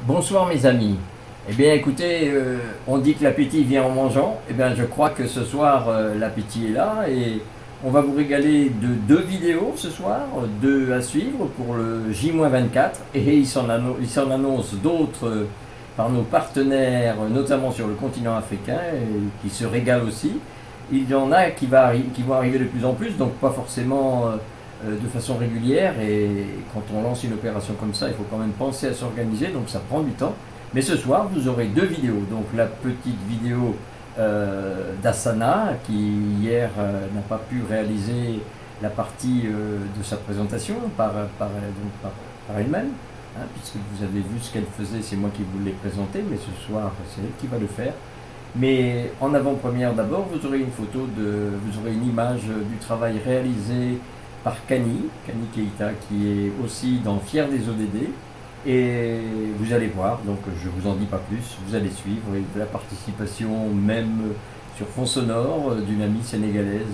Bonsoir mes amis. Eh bien écoutez, on dit que l'appétit vient en mangeant. Eh bien je crois que ce soir l'appétit est là et on va vous régaler de deux vidéos ce soir, deux à suivre pour le J-24 et il s'en annonce d'autres par nos partenaires, notamment sur le continent africain, et qui se régalent aussi. Il y en a qui vont arriver de plus en plus, donc pas forcément de façon régulière, et quand on lance une opération comme ça, il faut quand même penser à s'organiser, donc ça prend du temps. Mais ce soir, vous aurez deux vidéos. Donc la petite vidéo d'Asana, qui hier n'a pas pu réaliser la partie de sa présentation par elle-même, hein, puisque vous avez vu ce qu'elle faisait, c'est moi qui vous l'ai présenté, mais ce soir, c'est elle qui va le faire. Mais en avant-première d'abord, vous aurez vous aurez une image du travail réalisé par Kani Keita, qui est aussi dans Fier des ODD. Et vous allez voir, donc je vous en dis pas plus, vous allez suivre, et de la participation même sur fond sonore d'une amie sénégalaise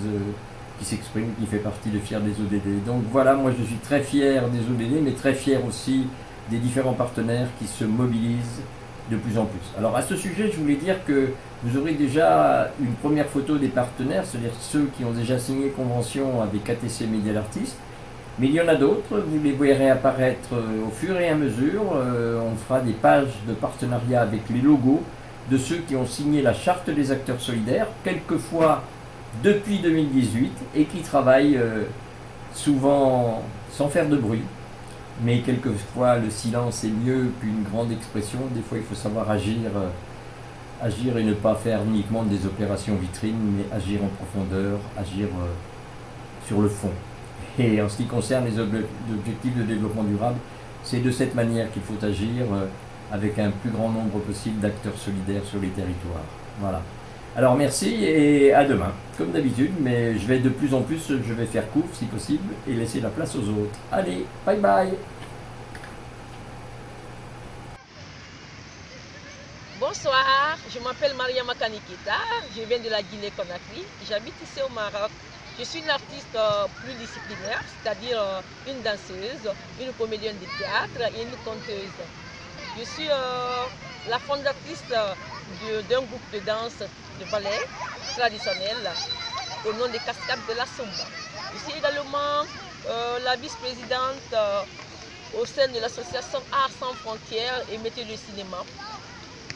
qui s'exprime, qui fait partie de Fier des ODD. Donc voilà, moi je suis très fier des ODD, mais très fier aussi des différents partenaires qui se mobilisent de plus en plus. Alors à ce sujet, je voulais dire que vous aurez déjà une première photo des partenaires, c'est-à-dire ceux qui ont déjà signé convention avec ATC Media Artistes. Mais il y en a d'autres, vous les verrez apparaître au fur et à mesure. On fera des pages de partenariat avec les logos de ceux qui ont signé la charte des acteurs solidaires, quelquefois depuis 2018, et qui travaillent souvent sans faire de bruit. Mais quelquefois le silence est mieux qu'une grande expression. Des fois il faut savoir agir et ne pas faire uniquement des opérations vitrines, mais agir en profondeur, agir sur le fond. Et en ce qui concerne les objectifs de développement durable, c'est de cette manière qu'il faut agir, avec un plus grand nombre possible d'acteurs solidaires sur les territoires. Voilà. Alors merci et à demain, comme d'habitude, mais je vais de plus en plus, je vais faire court si possible et laisser la place aux autres. Allez, bye bye. Bonsoir, je m'appelle Mariama Keita, je viens de la Guinée-Conakry, j'habite ici au Maroc. Je suis une artiste pluridisciplinaire, c'est-à-dire une danseuse, une comédienne de théâtre et une conteuse. Je suis la fondatrice d'un groupe de danse de ballet traditionnel au nom des Cascades de la Somba. Je suis également la vice-présidente au sein de l'association Arts sans frontières et métiers du cinéma.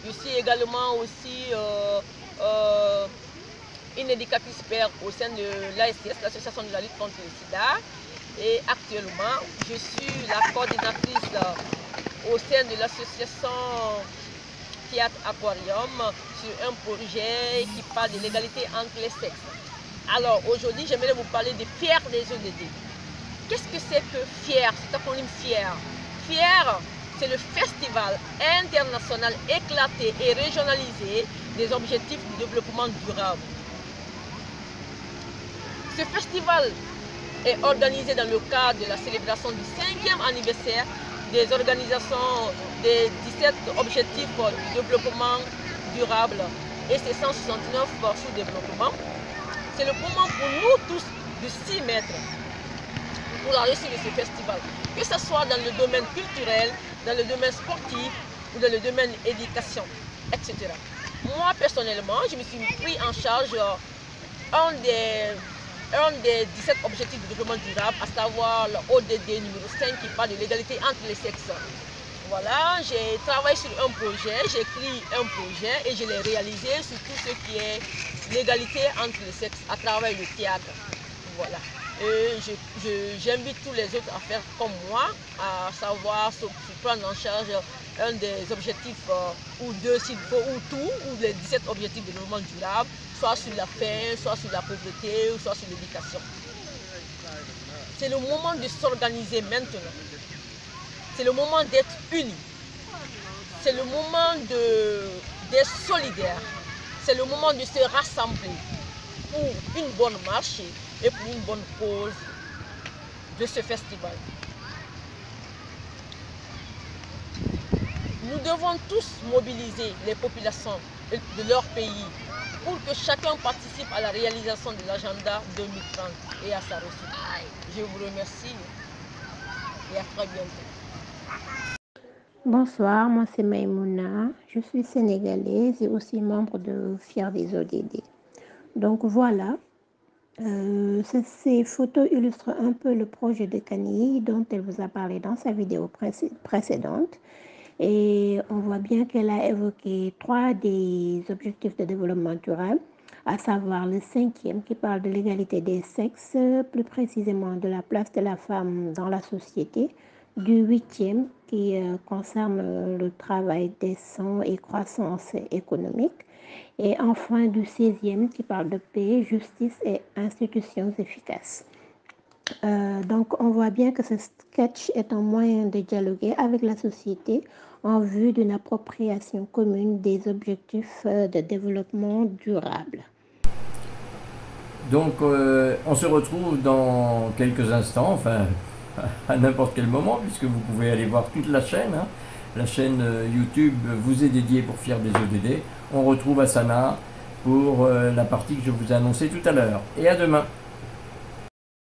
Je suis également aussi une éducatrice père au sein de l'ASS, l'association de la lutte contre le sida. Et actuellement, je suis la coordinatrice au sein de l'association Théâtre Aquarium sur un projet qui parle de l'égalité entre les sexes. Alors aujourd'hui, j'aimerais vous parler de Fier des ODD. Qu'est-ce que c'est que Fier, cet acronyme Fier? Fier, c'est le festival international éclaté et régionalisé des objectifs du développement durable. Ce festival est organisé dans le cadre de la célébration du 5e anniversaire des organisations des 17 objectifs du développement durable et ses 169 sous-développement. C'est le moment pour nous tous de s'y mettre pour la réussite de ce festival, que ce soit dans le domaine culturel, dans le domaine sportif ou dans le domaine éducation, etc. Moi, personnellement, je me suis pris en charge un des 17 objectifs de développement durable, à savoir l'ODD numéro 5 qui parle de l'égalité entre les sexes. Voilà, j'ai travaillé sur un projet, j'ai écrit un projet et je l'ai réalisé sur tout ce qui est l'égalité entre les sexes à travers le théâtre. Voilà. Et j'invite tous les autres à faire comme moi, à savoir se prendre en charge un des objectifs ou deux s'il faut, ou tout, ou les 17 objectifs de développement durable, soit sur la faim, soit sur la pauvreté, ou soit sur l'éducation. C'est le moment de s'organiser maintenant. C'est le moment d'être unis. C'est le moment d'être solidaires. C'est le moment de se rassembler pour une bonne marche et pour une bonne cause de ce festival. Nous devons tous mobiliser les populations de leur pays pour que chacun participe à la réalisation de l'agenda 2030 et à sa réussite. Je vous remercie et à très bientôt. Bonsoir, moi c'est Maïmouna, je suis sénégalaise et aussi membre de FIER des ODD. Donc voilà, ces photos illustrent un peu le projet de Camille dont elle vous a parlé dans sa vidéo précédente. Et on voit bien qu'elle a évoqué 3 des objectifs de développement durable, à savoir le 5e qui parle de l'égalité des sexes, plus précisément de la place de la femme dans la société, du 8e qui concerne le travail décent et croissance économique, et enfin du 16e qui parle de paix, justice et institutions efficaces. Donc, on voit bien que ce sketch est un moyen de dialoguer avec la société en vue d'une appropriation commune des objectifs de développement durable. Donc, on se retrouve dans quelques instants, enfin, à n'importe quel moment, puisque vous pouvez aller voir toute la chaîne. Hein. La chaîne YouTube vous est dédiée pour FIER des ODD. On retrouve Asana pour la partie que je vous ai annoncée tout à l'heure. Et à demain.